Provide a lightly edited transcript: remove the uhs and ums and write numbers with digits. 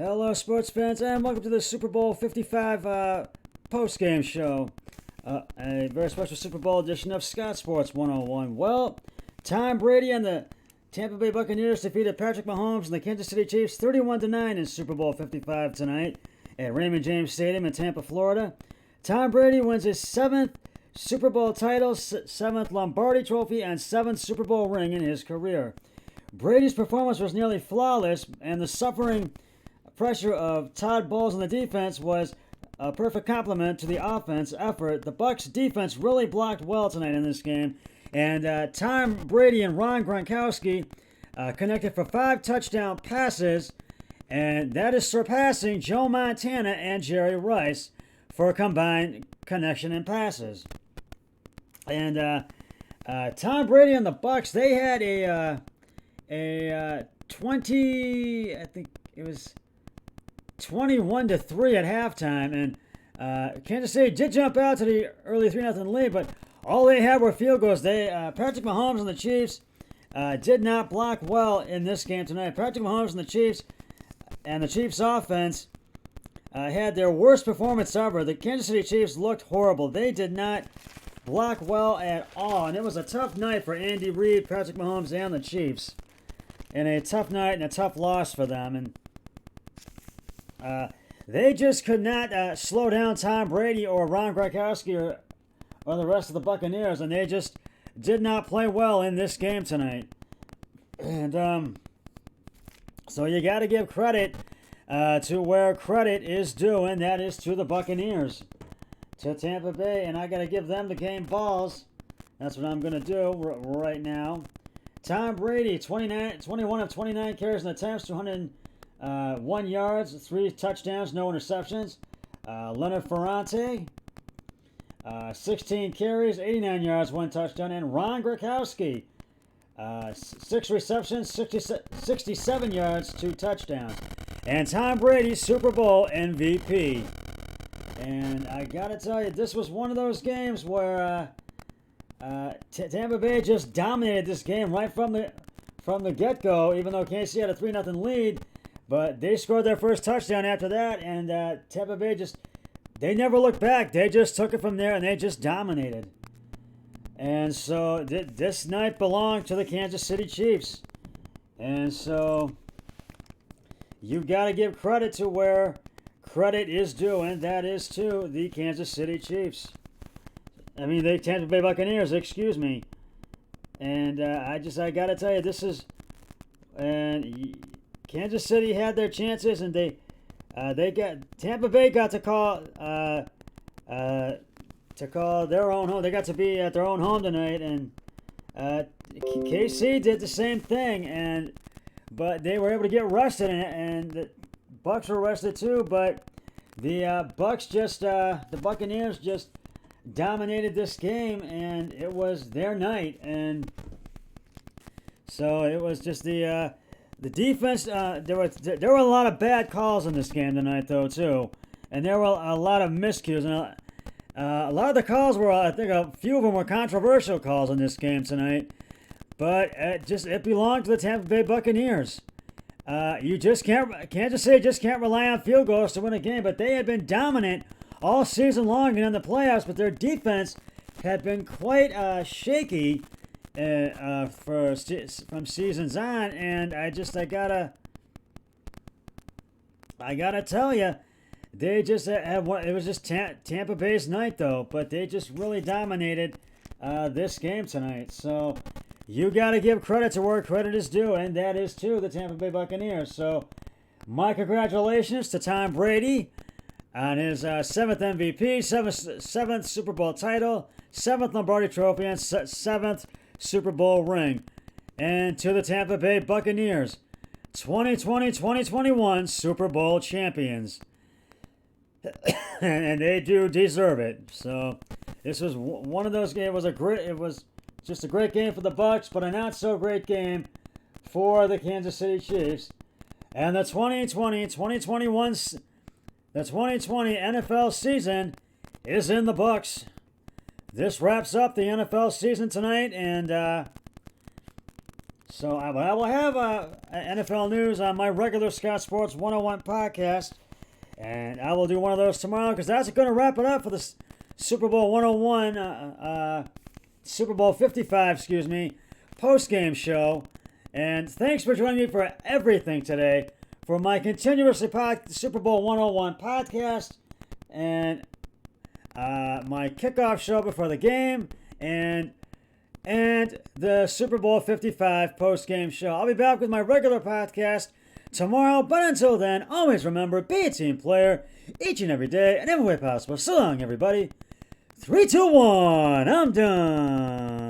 Hello, sports fans, and welcome to the Super Bowl 55 post-game show. A very special Super Bowl edition of Scott Sports 101. Well, Tom Brady and the Tampa Bay Buccaneers defeated Patrick Mahomes and the Kansas City Chiefs 31-9 in Super Bowl 55 tonight at Raymond James Stadium in Tampa, Florida. Tom Brady wins his 7th Super Bowl title, 7th Lombardi Trophy, and 7th Super Bowl ring in his career. Brady's performance was nearly flawless, and the suffering pressure of Todd Bowles on the defense was a perfect complement to the offense effort. The Bucs defense really blocked well tonight in this game, and Tom Brady and Ron Gronkowski connected for 5 touchdown passes, and that is surpassing Joe Montana and Jerry Rice for a combined connection in passes. And Tom Brady and the Bucs, they had a 20, I think it was 21-3 at halftime, and Kansas City did jump out to the early 3-0 lead, but all they had were field goals. Patrick Mahomes and the Chiefs did not block well in this game tonight. Patrick Mahomes and the Chiefs offense had their worst performance ever. The Kansas City Chiefs looked horrible. They did not block well at all, and it was a tough night for Andy Reid, Patrick Mahomes, and the Chiefs. And a tough night and a tough loss for them. And they just could not slow down Tom Brady or Ron Gronkowski or the rest of the Buccaneers, and they just did not play well in this game tonight. And so you got to give credit to where credit is due, and that is to the Buccaneers, to Tampa Bay, and I got to give them the game balls. That's what I'm going to do right now. Tom Brady, 21 of 29 carries and attempts, 201 yards, 3 touchdowns, no interceptions. Leonard Ferrante, 16 carries, 89 yards, 1 touchdown. And Ron Gronkowski, 6 receptions, 67 yards, 2 touchdowns. And Tom Brady, Super Bowl MVP. And I got to tell you, this was one of those games where Tampa Bay just dominated this game right from the get-go, even though Kansas City had a 3-0 lead. But they scored their first touchdown after that, and Tampa Bay they never looked back. They just took it from there, and they just dominated. And so this night belonged to the Kansas City Chiefs. And so you've got to give credit to where credit is due, and that is to the Kansas City Chiefs. I mean, the Tampa Bay Buccaneers, excuse me. And I got to tell you, this is... And Kansas City had their chances, and Tampa Bay got to call their own home. They got to be at their own home tonight, and KC did the same thing, but they were able to get rested, and the Bucs were rested too. But the Buccaneers just dominated this game, and it was their night, and so it was just the defense. There were a lot of bad calls in this game tonight, though, too, and there were a lot of miscues, and a lot of the calls were, I think, a few of them were controversial calls in this game tonight. But it belonged to the Tampa Bay Buccaneers. Kansas City just can't rely on field goals to win a game, but they had been dominant all season long and in the playoffs, but their defense had been quite shaky from seasons on, and I gotta tell you, they just had one. It was just Tampa Bay's night, though, but they just really dominated this game tonight. So you gotta give credit to where credit is due, and that is to the Tampa Bay Buccaneers. So my congratulations to Tom Brady on his 7th MVP, 7th Super Bowl title, 7th Lombardi Trophy, and 7th Super Bowl ring. And to the Tampa Bay Buccaneers, 2020-2021 Super Bowl champions. And they do deserve it. So this was one of those games. It was just a great game for the Bucs, but a not so great game for the Kansas City Chiefs. And the 2020-2021 NFL season is in the books. This wraps up the NFL season tonight, and So I will have NFL news on my regular Scott Sports 101 podcast. And I will do one of those tomorrow because that's going to wrap it up for the Super Bowl 101, Super Bowl 55, excuse me, post-game show. And thanks for joining me for everything today for my continuously Super Bowl 101 podcast and my kickoff show before the game and the Super Bowl 55 post-game show. I'll be back with my regular podcast tomorrow, but until then, always remember, be a team player each and every day and every way possible. So long, everybody. 3, 2, 1, I'm done.